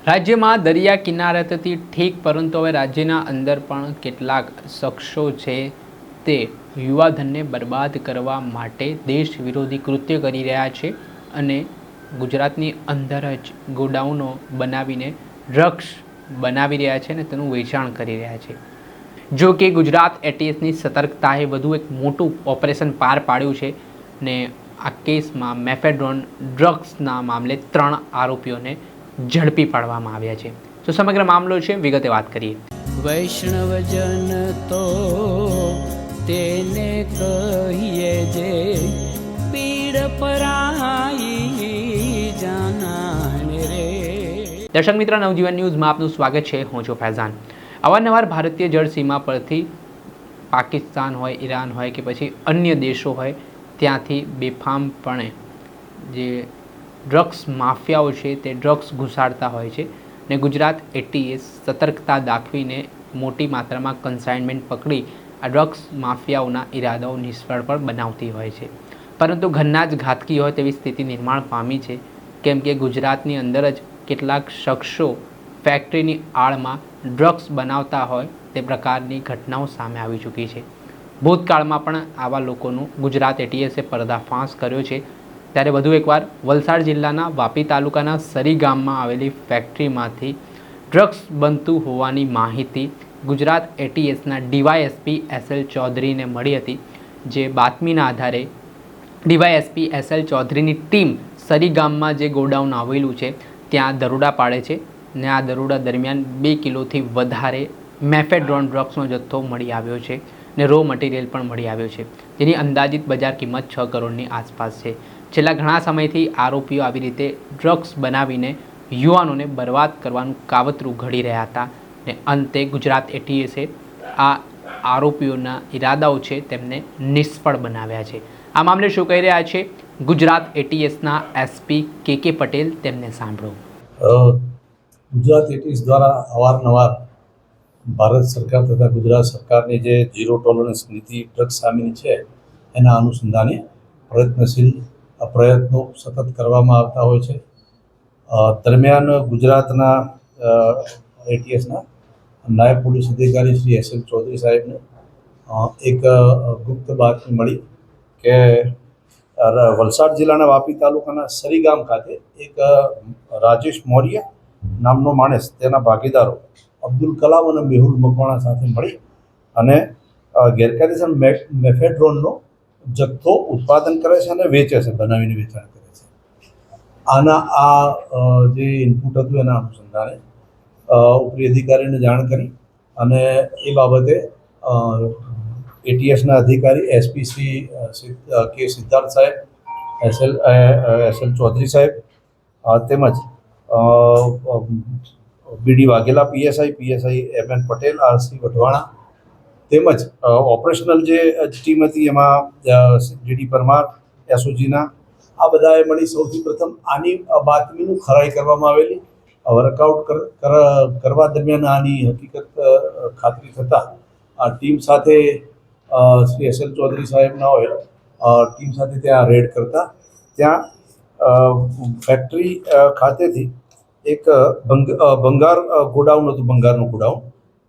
રાજ્યમાં દરિયા કિનારેથી ઠીક, પરંતુ હવે રાજ્યના અંદર પણ કેટલાક શખ્સો છે તે યુવાધનને બરબાદ કરવા માટે દેશ વિરોધી કૃત્ય કરી રહ્યા છે અને ગુજરાતની અંદર જ ગોડાઉનો બનાવીને ડ્રગ્સ બનાવી રહ્યા છે અને તેનું વેચાણ કરી રહ્યા છે। જો કે ગુજરાત એટીએસની સતર્કતાએ વધુ એક મોટું ઓપરેશન પાર પાડ્યું છે ને આ કેસમાં મેફેડ્રોન ડ્રગ્સના મામલે 3 આરોપીઓને ઝડપી પાડવામાં આવ્યા છે। તો સમગ્ર મામલો છે, વિગતે વાત કરીએ। વૈષ્ણવજન તો તેને કહીએ જે પીડ પરાઈ જાનાને રે। દર્શક મિત્ર, નવજીવન ન્યૂઝમાં આપનું સ્વાગત છે। હું છું ફૈઝાન। અવારનવાર ભારતીય જળસીમા પરથી પાકિસ્તાન હોય, ઈરાન હોય કે પછી અન્ય દેશો હોય, ત્યાંથી બેફામપણે જે ડ્રગ્સ માફિયાઓ છે તે ડ્રગ્સ ઘુસાડતા હોય છે ને ગુજરાત એટીએસ સતર્કતા દાખવીને મોટી માત્રામાં કન્સાઇનમેન્ટ પકડી આ ડ્રગ્સ માફિયાઓના ઈરાદાઓ નિષ્ફળ પણ બનાવતી હોય છે। પરંતુ ઘરના જ ઘાતકી હોય તેવી સ્થિતિ નિર્માણ પામી છે, કેમ કે ગુજરાતની અંદર જ કેટલાક શખ્સો ફેક્ટરીની આડમાં ડ્રગ્સ બનાવતા હોય તે પ્રકારની ઘટનાઓ સામે આવી ચૂકી છે। ભૂતકાળમાં પણ આવા લોકોનું ગુજરાત એટીએસે પર્દાફાશ કર્યો છે। ત્યારે વધુ એકવાર વલસાડ જિલ્લાના વાપી તાલુકાના સરી ગામમાં આવેલી ફેક્ટરીમાંથી ડ્રગ્સ બનતું હોવાની માહિતી ગુજરાત એટીએસના ડીવાયએસપી એસએલ ચૌધરીને મળી હતી। જે બાતમીના આધારે ડીવાયએસપી એસએલ ચૌધરીની ટીમ સરી ગામમાં જે ગોડાઉન આવેલું છે ત્યાં દરોડા પાડે છે ને આ દરોડા દરમિયાન 2 કિલોથી વધારે મેફેડ્રોન ડ્રગ્સનો જથ્થો મળી આવ્યો છે ને રો મટીરિયલ પણ મળી આવ્યો છે, જેની અંદાજિત બજાર કિંમત 6 કરોડની આસપાસ છે। છેલ્લા ઘણા સમયથી આરોપીઓ આવી રીતે ડ્રગ્સ બનાવીને યુવાનોને બરબાદ કરવાનું કાવતરું ઘડી રહ્યા હતા ને અંતે ગુજરાત એટીએસે આ આરોપીઓના ઈરાદાઓ છે તેમને નિષ્ફળ બનાવ્યા છે। આ મામલે શું કહી રહ્યા છે ગુજરાત એટીએસના એસપી કે પટેલ, તેમને સાંભળો। ગુજરાત એટીએસ દ્વારા અવારનવાર ભારત સરકાર તથા ગુજરાત સરકારની જે ઝીરો ટોલરન્સ નીતિ ડ્રગ્સ સામેની છે એના અનુસંધાને પ્રયત્નો સતત કરવામાં આવતા હોય છે। દરમિયાન ગુજરાતના એટીએસના નાયબ પોલીસ અધિકારી શ્રી એસએલ ચૌધરી સાહેબને એક ગુપ્ત બાતમી મળી કે વલસાડ જિલ્લાના વાપી તાલુકાના સરી ગામ ખાતે એક રાજેશ મૌર્ય નામનો માણસ, તેના ભાગીદારો અબ્દુલ કલામ અને મેહુલ મકવાણા સાથે મળી અને ગેરકાયદેસર મેફેડ્રોનનો જથ્થો ઉત્પાદન કરે છે અને વેચે છે, બનાવીને વેચાણ કરે છે। આ જે ઇનપુટ હતું એના અનુસંધાને ઉપરી અધિકારીને જાણ કરી અને એ બાબતે એટીએસના અધિકારી એસપી શ્રી કે સિદ્ધાર્થ સાહેબ, એસએલ ચૌધરી સાહેબ તેમજ BD Vaghela PSI MN Patel, RC Vadhwana તેમજ ઓપરેશનલ જે ટીમ હતી એમાં ડીડી પરમાર, એસઓજીના આ બધાએ મળી સૌથી પ્રથમ આની બાતમીનું ખરાઈ કરવામાં આવેલી। વર્કઆઉટ કરવા દરમિયાન આની હકીકત ખાતરી થતાં આ ટીમ સાથે શ્રી એસએલ ચૌધરી સાહેબના હોય ટીમ સાથે ત્યાં રેડ કરતા ત્યાં ફેક્ટરી ખાતેથી એક ભંગાર ગોડાઉન હતું, ભંગારનું ગોડાઉન,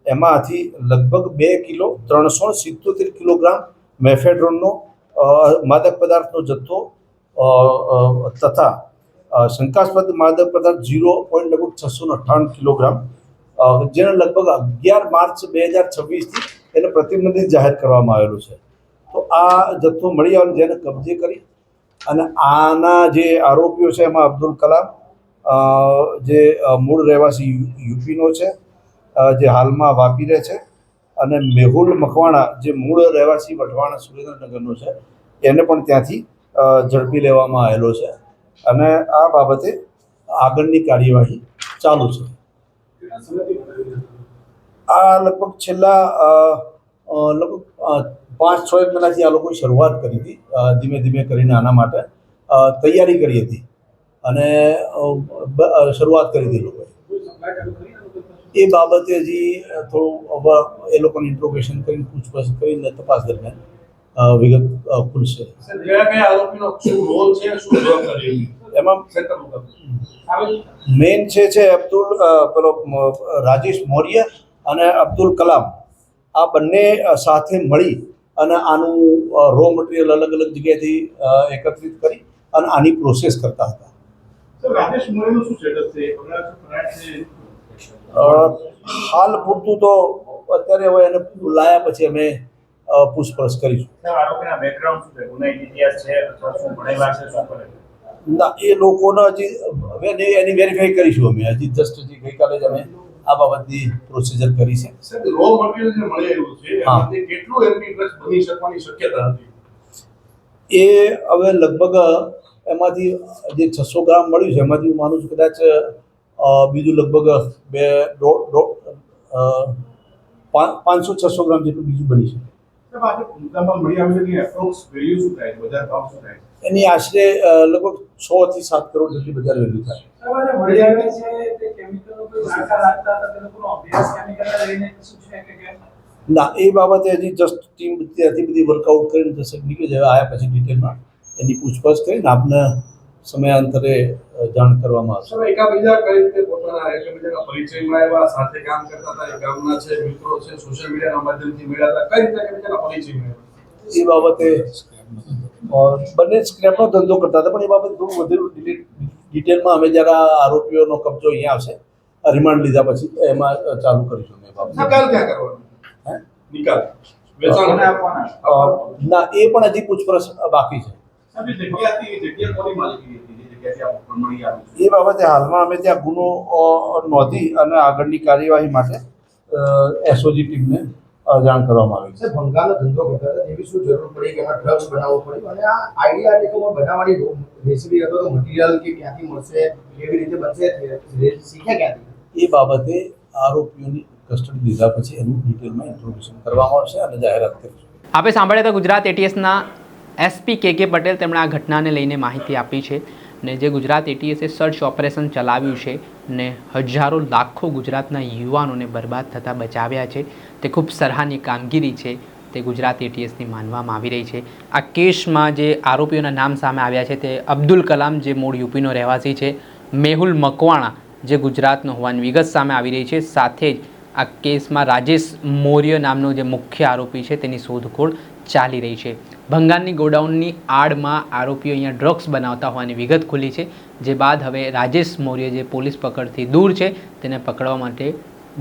એમાંથી લગભગ 2 કિલો 377 કિલોગ્રામ મેફેડ્રોનનો માદક પદાર્થનો જથ્થો તથા શંકાસ્પદ માદક પદાર્થ 0.698 કિલોગ્રામ, જેને લગભગ 11 માર્ચ 2026થી એને પ્રતિબંધિત જાહેર કરવામાં આવેલું છે। તો આ જથ્થો મળી આવે જેને કબજે કરી અને આના જે આરોપીઓ છે એમાં અબ્દુલ કલામ જે મૂળ રહેવાસી યુપીનો છે, જે હાલમાં વાપી રહે છે, અને મેહુલ મકવાણા જે મૂળ રહેવાસી વઢવાણા સુરેન્દ્રનગરનો છે, એને પણ ત્યાંથી ઝડપી લેવામાં આવેલો છે અને આ બાબતે આગળની કાર્યવાહી ચાલુ છે। આ લગભગ છેલ્લા લગભગ 5-6 મહિનાથી આ લોકોએ શરૂઆત કરી હતી, ધીમે ધીમે કરીને આના માટે તૈયારી કરી હતી અને શરૂઆત કરી હતી લોકોએ। એ બાબતે હજી થોડું એ લોકોને ઇન્ટ્રોગેશન કરીને પૂછપરછ કરીને તપાસ દરમિયાન વિગત ખુલશે। એમાં મેઇન છે રાજેશ મૌર્ય અને અબ્દુલ કલામ, આ બંને સાથે મળી અને આનું રો મટીરિયલ અલગ અલગ જગ્યાએથી એકત્રિત કરી અને આની પ્રોસેસ કરતા હતા. રાજેશ મૌર્યનું શું સ્ટેટસ છે? હાલ પૂરતું તો અત્યારે હવે એને લાયા પછી અમે પૂછપરછ કરીશું. આરોપીના બેકગ્રાઉન્ડ શું છે? ગુનાહિત ઇતિહાસ છે અથવા શું ભણેલા છે, શું કરે? ના, એ લોકોને હજી એની વેરીફાઈ કરીશું અમે. હજી જસ્ટ ગઈકાલે જ અમે આ બાબતની પ્રોસિજર કરી છે. સાહેબ, રો મટીરિયલ જે મળી આવ્યું છે એમાંથી કેટલું એમપી ડ્રગ્સ બની શકવાની શક્યતા હતી? એ હવે લગભગ એમાંથી જે 600 ગ્રામ મળ્યું છે એમાંથી હું માનું છું કદાચ બીજું લગભગ 500-600 ગ્રામ જેટલું બીજું બની શકે. સાહેબ, આજે મુદ્દામાં મળી આવ્યું છે કે એપ્રોક્સ વેલ્યુ શું થાય છે, બજાર ભાવ શું થાય છે? એની આશરે લગભગ 6 થી 7 કરોડ જેટલી બજાર વેલ્યુ થાય. મળી આવે છે તે કેમિકલનો કોઈ શાખા રાખતા હતા, તે લોકોનો અભ્યાસ કેમિકલના લઈને શું છે કે કેમ? ના, એ બાબતે હજી જસ્ટ ટીમ ત્યાંથી બધી વર્કઆઉટ કરીને જશે નીકળી જાય. આવ્યા પછી ડિટેલમાં એની પૂછપરછ કરીને આપને સમયાંતરે જાણ કરવામાં આવશે. સર, એકાબીજા કઈ રીતે પોતાના એકબીજાના પરિચય મળ્યા, સાથે કામ કરતા હતા, ગામના છે, મિત્રો છે, સોશિયલ મીડિયાના માધ્યમથી મળ્યા હતા, કઈ રીતે એકબીજાના પરિચય મળ્યા? એ બાબતે બંને સ્ક્રેપનો ધંધો કરતા હતા, પણ એ બાબતે થોડું વધુ ડિટેલમાં અમે જ્યારે આરોપીઓનો કબજો અહીંયા આવશે રિમાન્ડ લીધા પછી એમાં ચાલુ કરીશું. એ બાબત નિકાલ ક્યાં કરવાનો? નિકાલ વેચાણ આપવાના? ના, એ પણ હજી પૂછપરછ બાકી છે. જગ્યા કોની માલિકી હતી જે જગ્યાથી આ મળી આવ્યું છે? એ બાબતે હાલમાં અમે ત્યાં ગુનો નોંધી અને આગળની કાર્યવાહી માટે એસઓજી ટીમને જાણ કરવામાં આવી છે. ભંગારનો ધંધો કરતા હતા, એવી શું જરૂર પડી કે એમાં ડ્રગ્સ બનાવવો પડ્યો અને આ આઈડિયા લેખોમાં બનાવવાની રેસીપી હતો તો મટીરિયલ કે ક્યાંથી મળશે, કેવી રીતે બનશે, શીખ્યા ક્યાંથી? એ બાબતે આરોપીઓની કસ્ટડી લીધા પછી એનું ડિટેલમાં ઇન્ટ્રોડ્યુશન કરવામાં આવશે અને જાહેરાત કરીશું. આપણે સાંભળ્યા હતા ગુજરાત એટીએસના એસપી કે પટેલ. તેમણે આ ઘટનાને લઈને માહિતી આપી છે ને જે ગુજરાત એટીએસે સર્ચ ઓપરેશન ચલાવ્યું છે ને હજારો લાખો ગુજરાતના યુવાનોને બરબાદ થતાં બચાવ્યા છે, તે ખૂબ સરાહનીય કામગીરી છે તે ગુજરાત એટીએસની માનવામાં આવી રહી છે. આ કેસમાં જે આરોપીઓના નામ સામે આવ્યા છે તે અબ્દુલ કલામ, જે મૂળ યુપીનો રહેવાસી છે, મેહુલ મકવાણા, જે ગુજરાતનો હોવાની વિગત સામે આવી રહી છે. સાથે જ આ કેસમાં રાજેશ મૌર્ય નામનો જે મુખ્ય આરોપી છે તેની શોધખોળ ચાલી રહી છે. ભંગારની ગોડાઉનની આડમાં આરોપીઓ અહીંયા ડ્રગ્સ બનાવતા હોવાની વિગત ખુલી છે, જે બાદ હવે રાજેશ મૌર્ય જે પોલીસ પકડથી દૂર છે તેને પકડવા માટે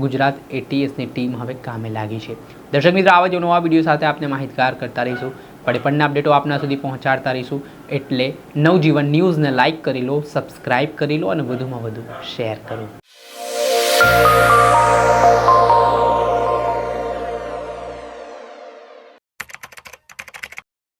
ગુજરાત એટીએસની ટીમ હવે કામે લાગી છે. દર્શક મિત્રો, આવા જ નવા વિડીયો સાથે આપને માહિતગાર કરતા રહીશું, પડપણના અપડેટો આપના સુધી પહોંચાડતા રહીશું. એટલે નવજીવન ન્યૂઝને લાઇક કરી લો, સબસ્ક્રાઇબ કરી લો અને વધુમાં વધુ શેર કરો.